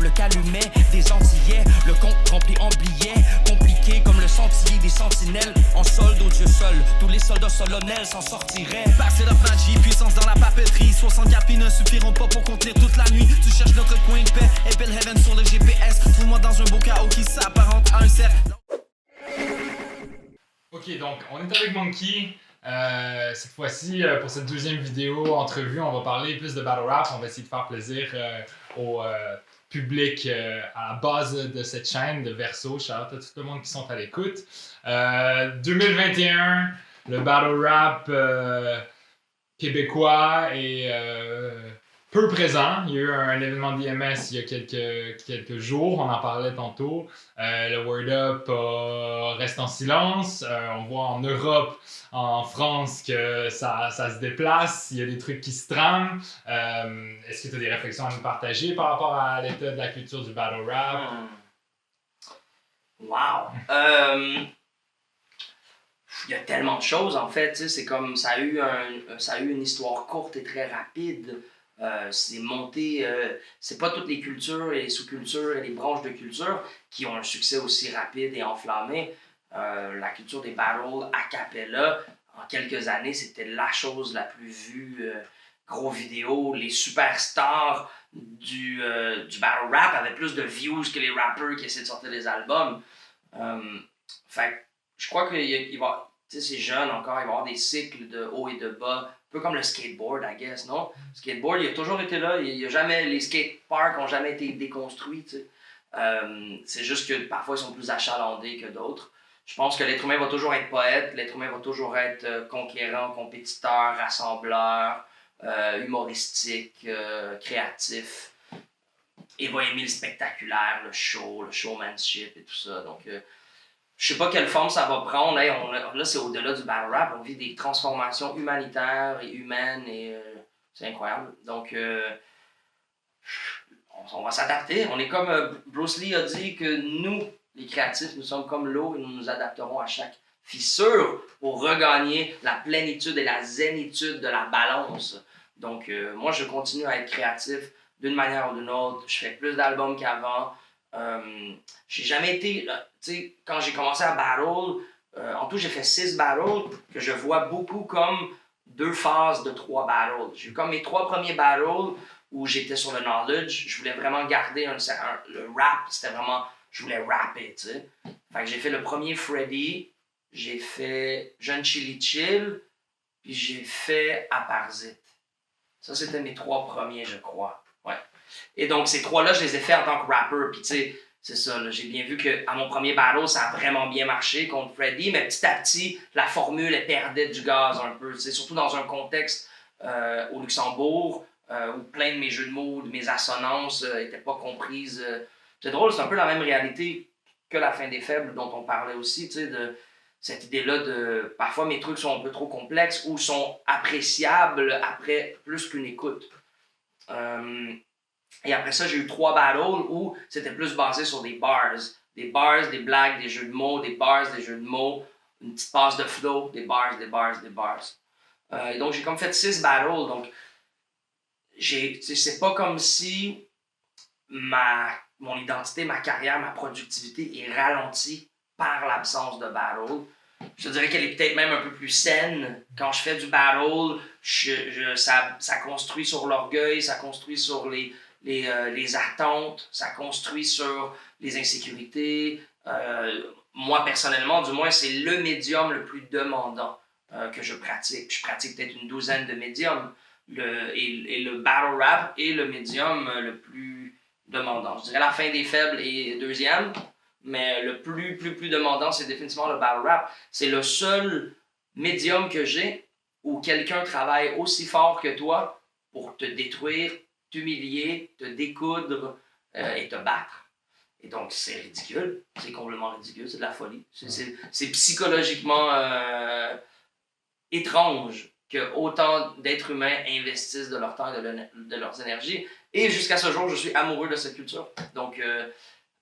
le calumet des Antillais, le compte rempli en billets, compliqué comme le sentier des sentinelles. En solde au Dieu seul, tous les soldats solennels s'en sortiraient. Passer la magie, puissance dans la papeterie. 64 pis ne suffiront pas pour contenir toute la nuit. Tu cherches notre coin de paix, Apple Heaven sur le GPS. Trouve-moi dans un beau chaos qui s'apparente à un cercle. Ok, donc on est avec Monkey. Cette fois-ci, pour cette deuxième vidéo entrevue, on va parler plus de battle rap. On va essayer de faire plaisir au public à la base de cette chaîne de Verso. Shout out à tout le monde qui sont à l'écoute. 2021, le battle rap québécois est peu présent. Il y a eu un événement d'IMS il y a quelques jours, on en parlait tantôt. Le Word Up reste en silence. On voit en Europe, en France, que ça se déplace. Il y a des trucs qui se trament. Est-ce que tu as des réflexions à nous partager par rapport à l'état de la culture du battle rap? Wow! Il y a tellement de choses en fait, c'est comme ça a eu une histoire courte et très rapide. C'est monté, c'est pas toutes les cultures et les sous-cultures et les branches de culture qui ont un succès aussi rapide et enflammé. La culture des battles a cappella, en quelques années, c'était la chose la plus vue. Gros vidéos, les superstars du battle rap avaient plus de views que les rappers qui essaient de sortir des albums. Fait je crois qu'il va, tu sais, c'est jeune encore, il va y avoir des cycles de haut et de bas. Un peu comme le skateboard, I guess, non? Le skateboard, il a toujours été là. Les skateparks n'ont jamais été déconstruits, tu sais. C'est juste que parfois, ils sont plus achalandés que d'autres. Je pense que l'être humain va toujours être poète, l'être humain va toujours être conquérant, compétiteur, rassembleur, humoristique, créatif. Et va aimer le spectaculaire, le show, le showmanship et tout ça. Donc, je sais pas quelle forme ça va prendre. Là, c'est au-delà du battle rap. On vit des transformations humanitaires et humaines et c'est incroyable. Donc, on va s'adapter. On est comme Bruce Lee a dit que nous, les créatifs, nous sommes comme l'eau et nous nous adapterons à chaque fissure pour regagner la plénitude et la zénitude de la balance. Donc, moi, je continue à être créatif d'une manière ou d'une autre. Je fais plus d'albums qu'avant. J'ai jamais été, tu sais, quand j'ai commencé à battle, en tout j'ai fait 6 battles que je vois beaucoup comme 2 phases de 3 battles. J'ai eu comme mes 3 premiers battles où j'étais sur le knowledge, je voulais vraiment garder le rap, c'était vraiment, je voulais rapper, tu sais. Fait que j'ai fait le premier Freddy, j'ai fait Jeune Chili Chill, puis j'ai fait Aparzit. Ça c'était mes 3 premiers, je crois. Ouais. Et donc, ces 3-là, je les ai faits en tant que rapper. Puis, tu sais, c'est ça, là, j'ai bien vu qu'à mon premier battle, ça a vraiment bien marché contre Freddy, mais petit à petit, la formule, elle perdait du gaz un peu. Tu sais, surtout dans un contexte au Luxembourg, où plein de mes jeux de mots, de mes assonances n'étaient pas comprises. C'est drôle, c'est un peu la même réalité que La Fin des Faibles, dont on parlait aussi, tu sais, de cette idée-là de parfois mes trucs sont un peu trop complexes ou sont appréciables après plus qu'une écoute. Et après ça, j'ai eu 3 battles où c'était plus basé sur des bars. Des bars, des blagues, des jeux de mots, des bars, des jeux de mots, une petite passe de flow, des bars, des bars, des bars. Et donc, j'ai comme fait 6 battles. Donc, c'est pas comme si mon identité, ma carrière, ma productivité est ralentie par l'absence de battle. Je dirais qu'elle est peut-être même un peu plus saine. Quand je fais du battle, ça construit sur l'orgueil, ça construit sur les attentes, ça construit sur les insécurités. Moi, personnellement, du moins, c'est le médium le plus demandant que je pratique. Je pratique peut-être une douzaine de médiums. Et le battle rap est le médium le plus demandant. Je dirais La Fin des Faibles est deuxième, mais le plus demandant, c'est définitivement le battle rap. C'est le seul médium que j'ai où quelqu'un travaille aussi fort que toi pour te détruire, t'humilier, te découdre et te battre. Et donc, c'est ridicule. C'est complètement ridicule. C'est de la folie. C'est psychologiquement étrange que autant d'êtres humains investissent de leur temps et de leurs énergies. Et jusqu'à ce jour, je suis amoureux de cette culture. Donc,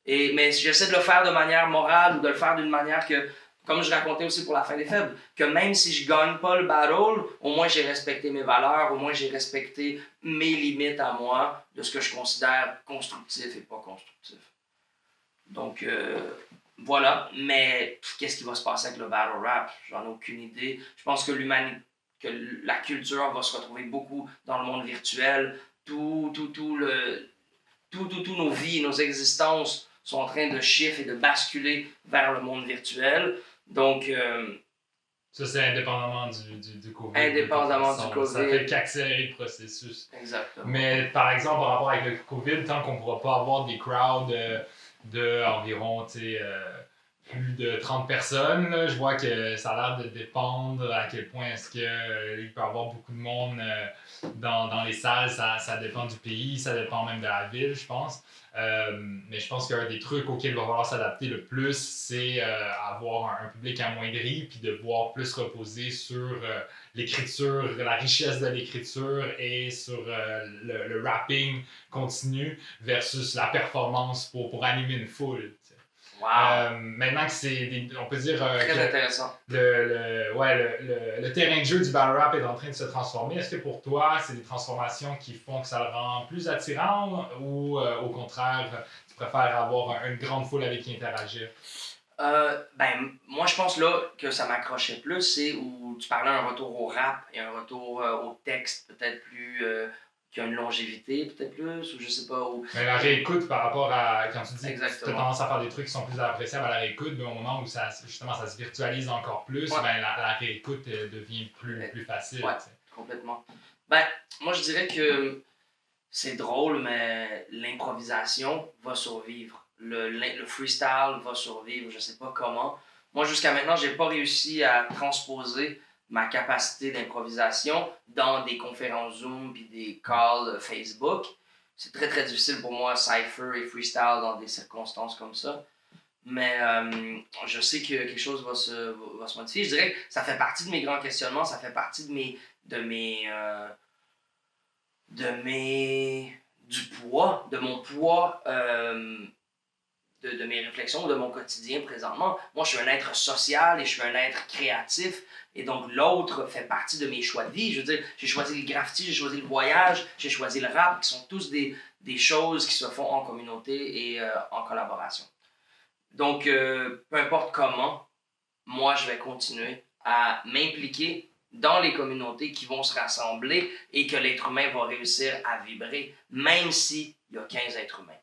mais j'essaie de le faire de manière morale ou de le faire d'une manière que comme je racontais aussi pour la fin des faibles, que même si je gagne pas le battle, au moins j'ai respecté mes valeurs, au moins j'ai respecté mes limites à moi de ce que je considère constructif et pas constructif. Donc voilà, mais qu'est-ce qui va se passer avec le battle rap? J'en ai aucune idée. Je pense que la culture va se retrouver beaucoup dans le monde virtuel. Tous nos vies, nos existences sont en train de chiffrer et de basculer vers le monde virtuel. Donc, ça, c'est indépendamment du COVID. Indépendamment du COVID. Ça fait qu'accélérer le processus. Exactement. Mais par exemple, par rapport avec le COVID, tant qu'on ne pourra pas avoir des crowds de environ plus de 30 personnes, là, je vois que ça a l'air de dépendre à quel point est-ce qu'il peut y avoir beaucoup de monde dans les salles. Ça dépend du pays, ça dépend même de la ville, je pense. Mais je pense qu'un des trucs auxquels il va falloir s'adapter le plus, c'est avoir un public amoindri puis de pouvoir plus reposer sur l'écriture, la richesse de l'écriture et sur le rapping continu versus la performance pour animer une foule. Wow. Maintenant que on peut dire très intéressant. Le terrain de jeu du battle rap est en train de se transformer. Est-ce que pour toi, c'est des transformations qui font que ça le rend plus attirant ou au contraire, tu préfères avoir une grande foule avec qui interagir? Moi, je pense là que ça m'accrochait plus, c'est où tu parlais un retour au rap et un retour au texte peut-être plus... qui a une longévité peut-être plus, ou je sais pas où. Mais la réécoute par rapport à quand tu dis Exactement. que tu as tendance à faire des trucs qui sont plus appréciables à la réécoute, mais au moment où ça se virtualise encore plus, Ouais. La réécoute devient plus facile. Ouais, complètement. Moi je dirais que c'est drôle, mais l'improvisation va survivre. Le freestyle va survivre, je sais pas comment. Moi jusqu'à maintenant, j'ai pas réussi à transposer ma capacité d'improvisation dans des conférences Zoom puis des calls Facebook. C'est très très difficile pour moi, cypher et freestyle dans des circonstances comme ça. Mais je sais que quelque chose va se modifier. Je dirais que ça fait partie de mes grands questionnements, ça fait partie de mon poids, de mes réflexions, de mon quotidien présentement. Moi, je suis un être social et je suis un être créatif. Et donc, l'autre fait partie de mes choix de vie. Je veux dire, j'ai choisi le graffiti, j'ai choisi le voyage, j'ai choisi le rap, qui sont tous des choses qui se font en communauté et en collaboration. Donc, peu importe comment, moi, je vais continuer à m'impliquer dans les communautés qui vont se rassembler et que l'être humain va réussir à vibrer, même s'il y a 15 êtres humains.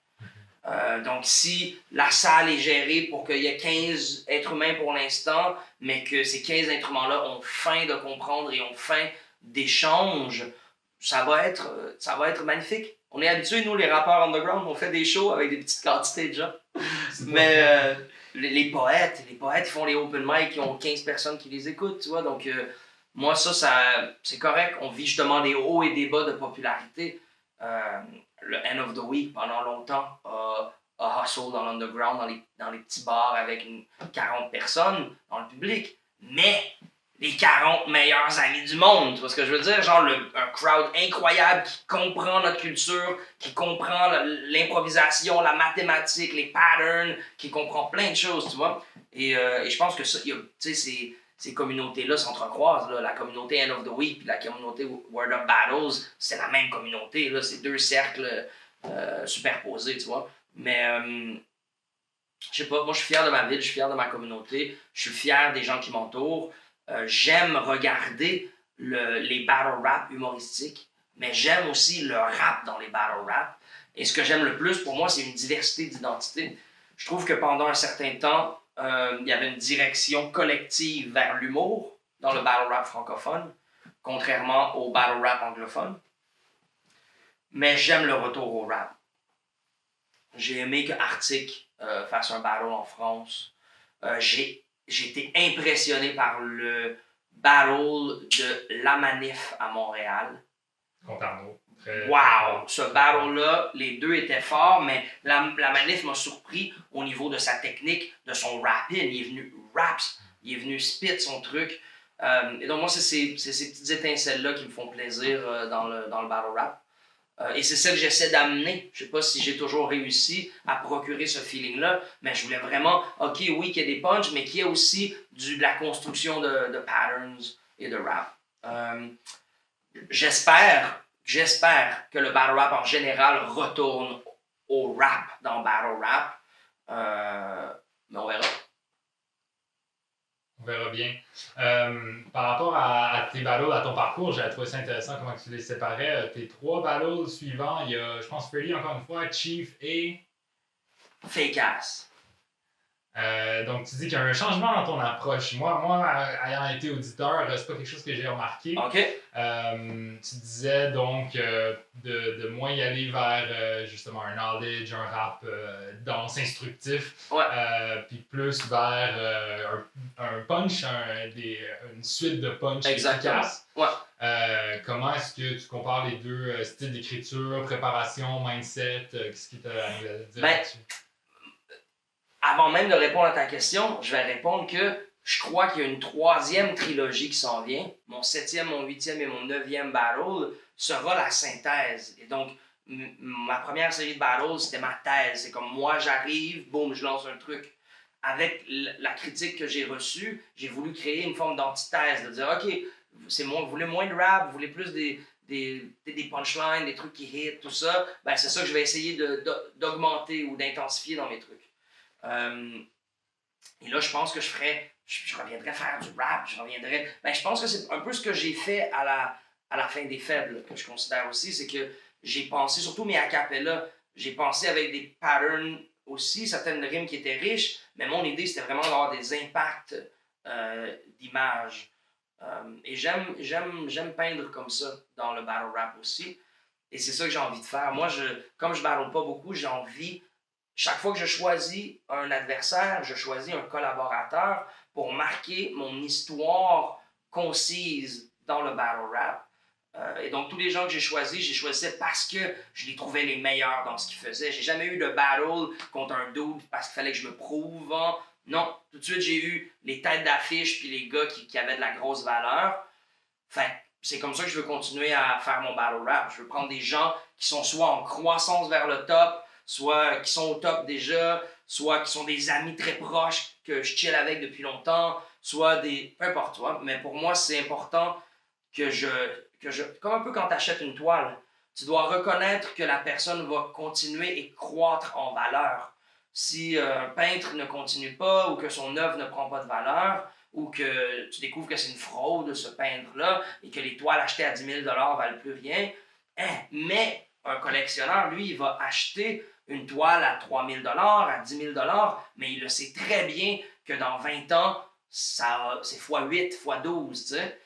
Donc, si la salle est gérée pour qu'il y ait 15 êtres humains pour l'instant, mais que ces 15 êtres humains-là ont faim de comprendre et ont faim d'échange, ça va être magnifique. On est habitués, nous, les rappeurs underground, on fait des shows avec des petites quantités de gens. Mais les poètes, ils font les open mic, ils ont 15 personnes qui les écoutent, tu vois. Donc, moi, ça c'est correct. On vit justement des hauts et des bas de popularité. Le End of the Week, pendant longtemps, a hustle dans l'underground, dans les petits bars avec 40 personnes dans le public. Mais les 40 meilleurs amis du monde, tu vois ce que je veux dire? Genre un crowd incroyable qui comprend notre culture, qui comprend l'improvisation, la mathématique, les patterns, qui comprend plein de choses, tu vois? Et je pense que ça, tu sais, ces communautés-là s'entrecroisent. Là. La communauté End of the Week et la communauté Word Up Battles, c'est la même communauté. Là. C'est deux cercles superposés, tu vois. Mais, je sais pas, moi je suis fier de ma ville, je suis fier de ma communauté, je suis fier des gens qui m'entourent. J'aime regarder les battle rap humoristiques, mais j'aime aussi le rap dans les battle rap. Et ce que j'aime le plus, pour moi, c'est une diversité d'identité. Je trouve que pendant un certain temps, il y avait une direction collective vers l'humour dans le battle rap francophone, contrairement au battle rap anglophone. Mais j'aime le retour au rap. J'ai aimé que Arctic fasse un battle en France. J'ai été impressionné par le battle de La Manif à Montréal. Contarneau. Wow! Ce battle-là, les deux étaient forts, mais la Manif m'a surpris au niveau de sa technique, de son rapping. Il est venu raps, il est venu spit son truc. Et donc moi, c'est ces petites étincelles-là qui me font plaisir dans le battle rap. Et c'est ça que j'essaie d'amener. Je sais pas si j'ai toujours réussi à procurer ce feeling-là, mais je voulais vraiment, ok, oui, qu'il y ait des punchs, mais qu'il y ait aussi de la construction de patterns et de rap. J'espère que le battle rap en général retourne au rap dans battle rap, mais on verra. On verra bien. Par rapport à tes battles, à ton parcours, j'ai trouvé ça intéressant comment tu les séparais. Tes 3 battles suivants, il y a, je pense, Freddy encore une fois, Chief et... Fake ass. Donc, tu dis qu'il y a un changement dans ton approche. Moi, ayant été auditeur, c'est pas quelque chose que j'ai remarqué. OK. Tu disais donc de moins y aller vers justement un knowledge, un rap dense, instructif, puis plus vers un punch, une suite de punch efficace. Ouais. Comment est-ce que tu compares les deux styles d'écriture, préparation, mindset? Qu'est-ce qui t'a dit là-dessus? Avant même de répondre à ta question, je vais répondre que je crois qu'il y a une 3e trilogie qui s'en vient. Mon 7e, mon 8e et mon 9e battle sera la synthèse. Et donc, ma première série de battles, c'était ma thèse. C'est comme moi, j'arrive, boum, je lance un truc. Avec la critique que j'ai reçue, j'ai voulu créer une forme d'antithèse, de dire, OK, vous voulez moins de rap, vous voulez plus des punchlines, des trucs qui hit, tout ça. Ben, c'est ça que je vais essayer d'augmenter ou d'intensifier dans mes trucs. Et là, je pense que je reviendrai faire du rap, je pense que c'est un peu ce que j'ai fait à la fin des faibles, que je considère aussi, c'est que j'ai pensé, surtout mes a cappella, j'ai pensé avec des patterns aussi, certaines rimes qui étaient riches, mais mon idée, c'était vraiment d'avoir des impacts d'images. Et j'aime peindre comme ça dans le battle rap aussi, et c'est ça que j'ai envie de faire. Moi, comme je battle pas beaucoup, j'ai envie... Chaque fois que je choisis un adversaire, je choisis un collaborateur pour marquer mon histoire concise dans le battle rap. Et donc, tous les gens que j'ai choisis parce que je les trouvais les meilleurs dans ce qu'ils faisaient. J'ai jamais eu de battle contre un dude parce qu'il fallait que je me prouve. Non, tout de suite, j'ai eu les têtes d'affiche puis les gars qui avaient de la grosse valeur. Fait c'est comme ça que je veux continuer à faire mon battle rap. Je veux prendre des gens qui sont soit en croissance vers le top, soit qui sont au top déjà, soit qui sont des amis très proches que je chill avec depuis longtemps, soit des... peu importe, toi. Mais pour moi, c'est important que je... Comme un peu quand tu achètes une toile, tu dois reconnaître que la personne va continuer et croître en valeur. Si un peintre ne continue pas ou que son œuvre ne prend pas de valeur, ou que tu découvres que c'est une fraude, ce peintre-là, et que les toiles achetées à 10 000 $ valent plus rien, mais un collectionneur, lui, il va acheter une toile à 3 000 $, à 10 000 $, mais il le sait très bien que dans 20 ans, c'est x8, x12, tu sais.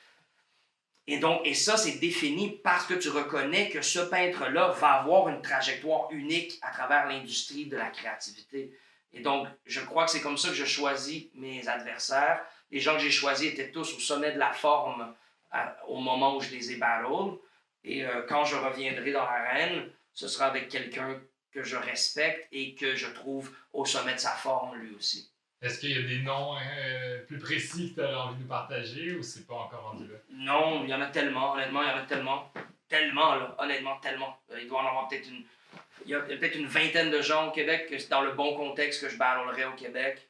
Et ça, c'est défini parce que tu reconnais que ce peintre-là va avoir une trajectoire unique à travers l'industrie de la créativité. Et donc, je crois que c'est comme ça que je choisis mes adversaires. Les gens que j'ai choisis étaient tous au sommet de la forme au moment où je les ai battle. Et quand je reviendrai dans l'arène, ce sera avec quelqu'un que je respecte et que je trouve au sommet de sa forme lui aussi. Est-ce qu'il y a des noms plus précis que tu aurais envie de nous partager ou c'est pas encore rendu là? Non, il y en a tellement, honnêtement, il y en a tellement. Tellement, là, honnêtement, tellement. Il doit en avoir peut-être il y a peut-être une vingtaine de gens au Québec, que c'est dans le bon contexte que je battlerais au Québec.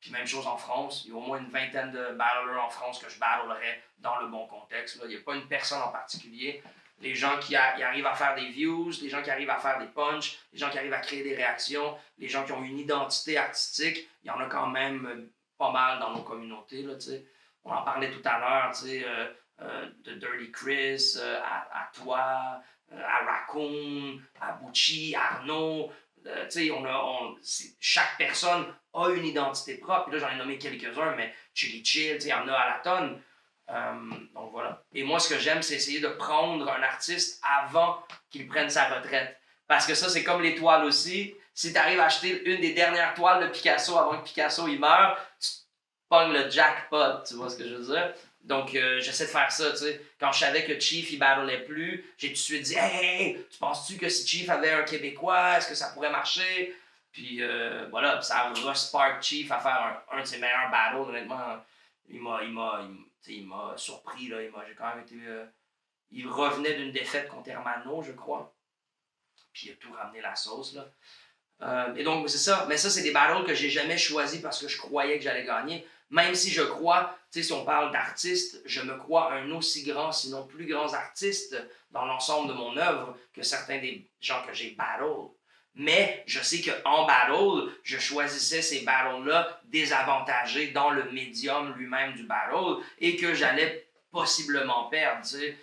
Puis même chose en France. Il y a au moins une vingtaine de battlers en France que je battlerais dans le bon contexte. Là. Il n'y a pas une personne en particulier. Les gens qui arrivent à faire des views, les gens qui arrivent à faire des punchs, les gens qui arrivent à créer des réactions, les gens qui ont une identité artistique, il y en a quand même pas mal dans nos communautés. Là, on en parlait tout à l'heure, de Dirty Chris, à toi, à Raccoon, à Bucci, Arnaud. Chaque personne a une identité propre. Et là, j'en ai nommé quelques-uns, mais Chili Chill, il y en a à la tonne. Donc voilà. Et moi, ce que j'aime, c'est essayer de prendre un artiste avant qu'il prenne sa retraite. Parce que ça, c'est comme les toiles aussi. Si tu arrives à acheter une des dernières toiles de Picasso avant que Picasso il meure, tu pognes le jackpot, tu vois ce que je veux dire? Donc, j'essaie de faire ça, tu sais. Quand je savais que Chief, il battlait plus, j'ai tout de suite dit « Hey, tu penses-tu que si Chief avait un Québécois, est-ce que ça pourrait marcher? » Puis voilà, ça a re-spark Chief à faire un de ses meilleurs battles, honnêtement. Il m'a surpris, là. J'ai quand même été... Il revenait d'une défaite contre Hermano, je crois. Puis il a tout ramené la sauce, là. Et donc, c'est ça. Mais ça, c'est des battles que j'ai jamais choisis parce que je croyais que j'allais gagner. Même si je crois, tu sais, si on parle d'artiste, je me crois un aussi grand, sinon plus grand artiste dans l'ensemble de mon œuvre que certains des gens que j'ai battle. Mais je sais qu'en battle, je choisissais ces battles-là désavantagés dans le médium lui-même du battle et que j'allais possiblement perdre, tu sais.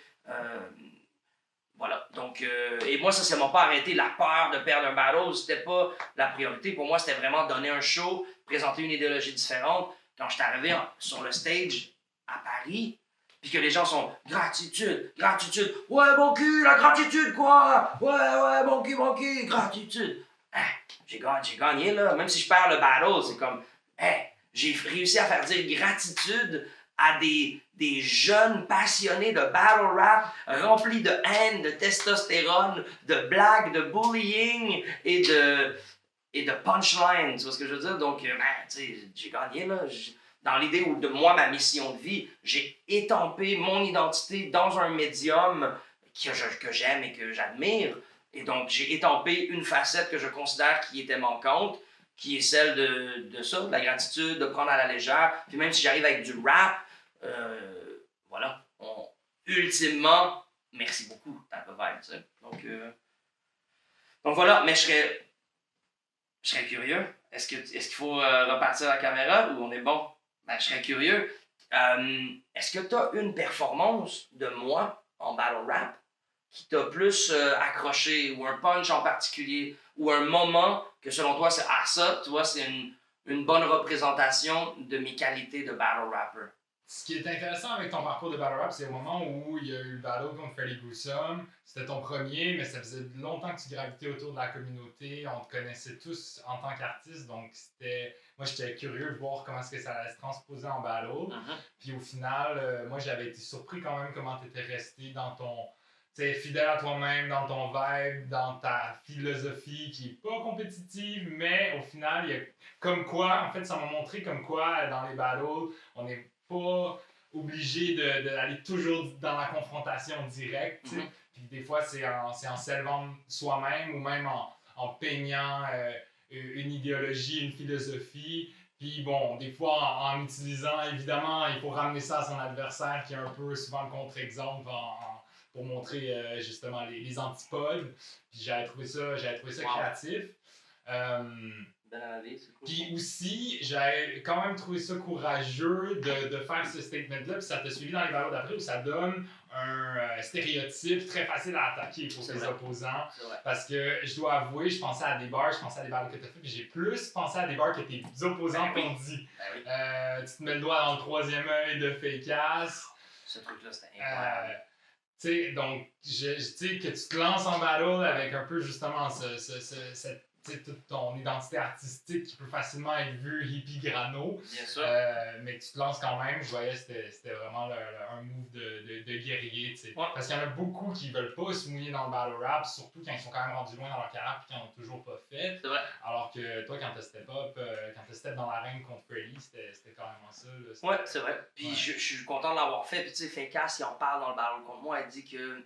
Voilà. Donc, et moi, ça m'a pas arrêté. La peur de perdre un battle, c'était pas la priorité. Pour moi, c'était vraiment donner un show, présenter une idéologie différente. Quand je suis arrivé sur le stage à Paris, puis que les gens sont gratitude, gratitude. Ouais, bon cul, la gratitude, quoi. Ouais, bon cul, gratitude. Hein, j'ai gagné, là. Même si je perds le battle, c'est comme, hein, j'ai réussi à faire dire gratitude à des jeunes passionnés de battle rap, remplis de haine, de testostérone, de blagues, de bullying et de punchline. Tu vois ce que je veux dire? Donc, tu sais, j'ai gagné, là. Dans l'idée où, de moi, ma mission de vie, j'ai étampé mon identité dans un médium que j'aime et que j'admire. Et donc, j'ai étampé une facette que je considère qui était manquante, qui est celle de ça, de la gratitude, de prendre à la légère. Puis même si j'arrive avec du rap, voilà, ultimement, merci beaucoup, t'as un peu vibe, tu sais. Donc voilà, mais je serais curieux. Est-ce qu'il faut repartir la caméra ou on est bon? Ben, je serais curieux. Est-ce que tu as une performance de moi en battle rap qui t'a plus accroché, ou un punch en particulier, ou un moment que selon toi, c'est ça, tu vois, c'est une bonne représentation de mes qualités de battle rapper? Ce qui est intéressant avec ton parcours de battle rap, c'est au moment où il y a eu le battle contre Freddy Gruesome. C'était ton premier, mais ça faisait longtemps que tu gravitais autour de la communauté. On te connaissait tous en tant qu'artiste, donc moi j'étais curieux de voir comment est-ce que ça allait se transposer en battle. Puis au final, moi j'avais été surpris quand même comment tu étais resté dans ton... Tu sais, fidèle à toi-même, dans ton vibe, dans ta philosophie qui est pas compétitive, mais au final, il y a comme quoi, en fait ça m'a montré comme quoi dans les battles, on est pas obligé d'aller toujours dans la confrontation directe. Puis des fois, c'est en s'élevant soi-même ou même en peignant une idéologie, une philosophie. Puis bon, des fois, en utilisant, évidemment, il faut ramener ça à son adversaire qui est un peu souvent le contre-exemple pour montrer justement les antipodes. Puis j'avais trouvé ça créatif. Puis aussi, j'avais quand même trouvé ça courageux de faire ce statement-là, puis ça t'a suivi dans les valeurs d'après où ça donne un stéréotype très facile à attaquer pour tes opposants. Parce que je dois avouer, je pensais à des bars, je pensais à des bars que t'as fait, puis j'ai plus pensé à des bars que tes opposants t'ont dit. Tu te mets le doigt dans le troisième œil de Fake-Ass. Ce truc-là, c'était incroyable. Tu sais, donc, tu sais, que tu te lances en battle avec un peu justement cette toute ton identité artistique qui peut facilement être vue hippie grano. Bien sûr. Mais tu te lances quand même. Je voyais c'était vraiment un move de guerrier. Parce qu'il y en a beaucoup qui veulent pas se mouiller dans le battle rap, surtout quand ils sont quand même rendus loin dans leur carrière et qu'ils n'ont toujours pas fait. C'est vrai. Alors que toi, quand tu step dans l'arène contre Freddy, c'était carrément ça. Là, ouais, c'est vrai. Puis je suis content de l'avoir fait. Puis tu sais, Fake-Ass, il en parle dans le battle contre moi. Il dit que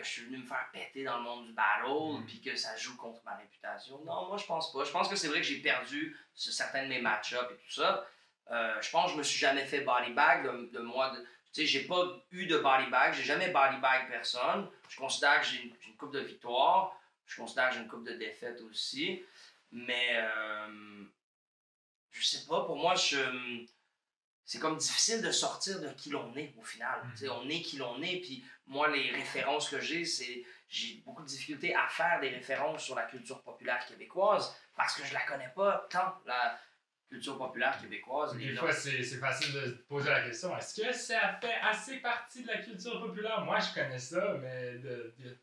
je suis venu me faire péter dans le monde du battle, puis que ça joue contre ma réputation. Non, moi je pense pas. Je pense que c'est vrai que j'ai perdu sur certains de mes match-ups et tout ça. Je pense que je me suis jamais fait body bag de moi. Tu sais, j'ai pas eu de body bag. J'ai jamais body bag personne. Je considère que j'ai une coupe de victoire. Je considère que j'ai une coupe de défaite aussi. Mais je sais pas, pour moi, c'est comme difficile de sortir de qui l'on est au final. On est qui l'on est, puis moi, les références que j'ai beaucoup de difficultés à faire des références sur la culture populaire québécoise parce que je la connais pas tant, la culture populaire québécoise. Des fois, c'est facile de se poser la question, est-ce que ça fait assez partie de la culture populaire? Moi, je connais ça, mais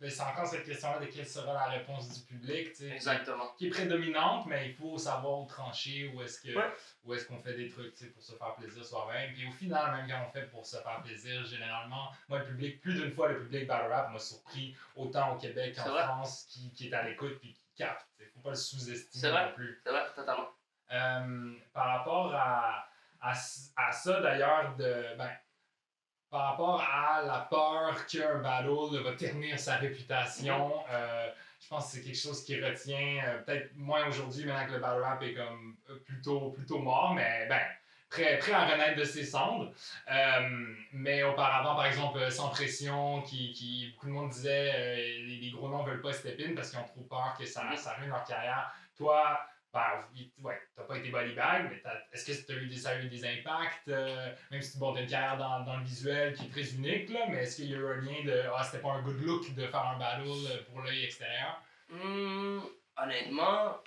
c'est encore cette question-là de quelle sera la réponse du public, exactement. Qui est prédominante, mais il faut savoir où trancher, où est-ce qu'on fait des trucs pour se faire plaisir soi-même. Puis au final, même quand on fait pour se faire plaisir, généralement, moi, le public, plus d'une fois, le public battle rap m'a surpris, autant au Québec qu'en France, qui est à l'écoute puis qui capte. Il ne faut pas le sous-estimer non plus. C'est vrai, totalement. Par rapport à ça, d'ailleurs, par rapport à la peur qu'un battle va ternir sa réputation, je pense que c'est quelque chose qui retient, peut-être moins aujourd'hui, maintenant que le battle rap est comme plutôt mort, mais prêt à renaître de ses cendres. Mais auparavant, par exemple, Sans Pression, qui beaucoup de monde disait les gros noms veulent pas step in parce qu'ils ont trop peur que ça ruine leur carrière. Toi, t'as pas été body bag, mais est-ce que ça a eu des impacts, même si tu as une carrière dans le visuel qui est très unique, là, mais est-ce qu'il y a eu un lien de c'était pas un good look de faire un battle pour l'œil extérieur? Honnêtement,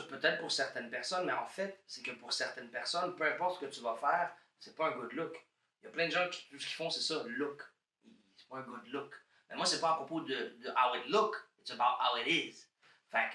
peut-être pour certaines personnes, mais en fait, c'est que pour certaines personnes, peu importe ce que tu vas faire, c'est pas un good look. Il y a plein de gens qui tout ce qu'ils font, c'est ça, look. C'est pas un good look. Mais moi, c'est pas à propos de how it look, it's about how it is. Fait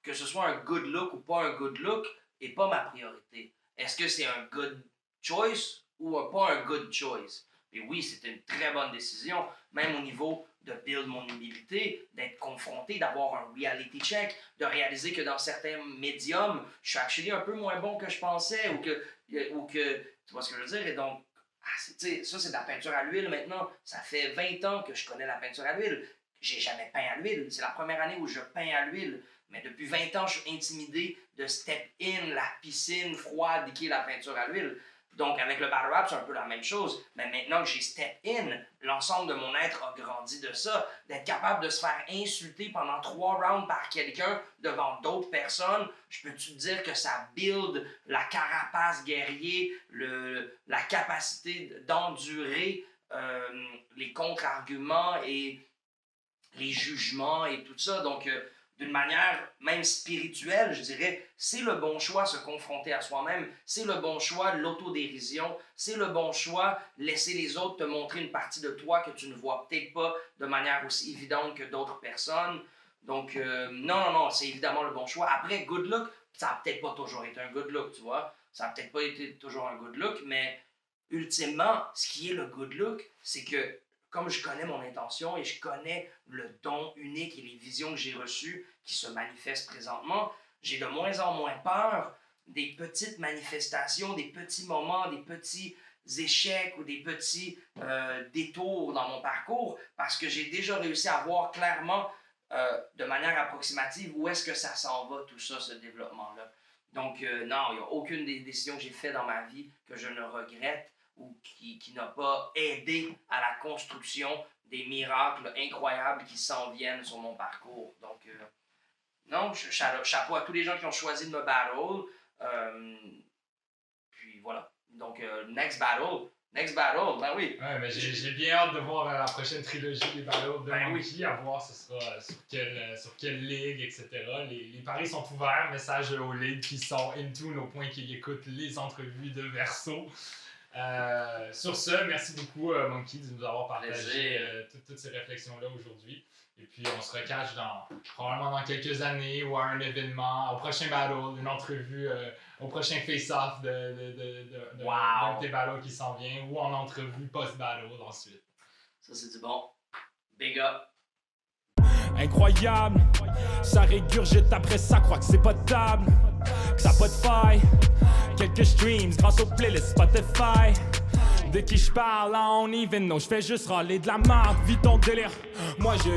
que ce soit un good look ou pas un good look est pas ma priorité. Est-ce que c'est un good choice ou pas un good choice? Et oui, c'était une très bonne décision, même au niveau de build mon humilité, d'être confronté, d'avoir un reality check, de réaliser que dans certains médiums, je suis actually un peu moins bon que je pensais ou que tu vois ce que je veux dire? Et donc, ça c'est de la peinture à l'huile maintenant. Ça fait 20 ans que je connais la peinture à l'huile. J'ai jamais peint à l'huile. C'est la première année où je peins à l'huile. Mais depuis 20 ans, je suis intimidé de step in la piscine froide qui est la peinture à l'huile. Donc, avec le battle rap, c'est un peu la même chose. Mais maintenant que j'ai step in, l'ensemble de mon être a grandi de ça. D'être capable de se faire insulter pendant 3 rounds par quelqu'un devant d'autres personnes, je peux te dire que ça build la carapace guerrier, la capacité d'endurer les contre-arguments et les jugements et tout ça. Donc, d'une manière même spirituelle, je dirais, c'est le bon choix se confronter à soi-même, c'est le bon choix l'autodérision, c'est le bon choix laisser les autres te montrer une partie de toi que tu ne vois peut-être pas de manière aussi évidente que d'autres personnes. Donc, non, c'est évidemment le bon choix. Après, good look, ça n'a peut-être pas toujours été un good look, tu vois. Ça n'a peut-être pas été toujours un good look, mais ultimement, ce qui est le good look, c'est que comme je connais mon intention et je connais le don unique et les visions que j'ai reçues qui se manifestent présentement, j'ai de moins en moins peur des petites manifestations, des petits moments, des petits échecs ou des petits détours dans mon parcours parce que j'ai déjà réussi à voir clairement de manière approximative où est-ce que ça s'en va, tout ça, ce développement-là. Donc, non, il n'y a aucune des décisions que j'ai faites dans ma vie que je ne regrette ou qui n'a pas aidé à la construction des miracles incroyables qui s'en viennent sur mon parcours. Donc, non, chapeau à tous les gens qui ont choisi de me battle. Puis voilà. Donc, next battle, ben oui. Ouais, mais j'ai bien hâte de voir la prochaine trilogie des battles de Monkey, à voir ce sera sur quelle ligue, etc. Les paris sont ouverts, message aux ligues qui sont into, nos points qui écoutent les entrevues de Verso. Sur ce, merci beaucoup Monkey de nous avoir partagé toutes ces réflexions-là aujourd'hui. Et puis on se recache probablement dans quelques années ou à un événement, au prochain battle, une entrevue, au prochain face-off d'un de tes battles qui s'en vient ou en entrevue post-battle ensuite. Ça c'est du bon. Big up. Incroyable, ça régurgite après ça, croit que c'est potable, que ça a pas de faille. Quelques streams grâce aux playlists Spotify. De qui je parle, on even know, je fais juste râler de la marde, vis ton délire. Moi je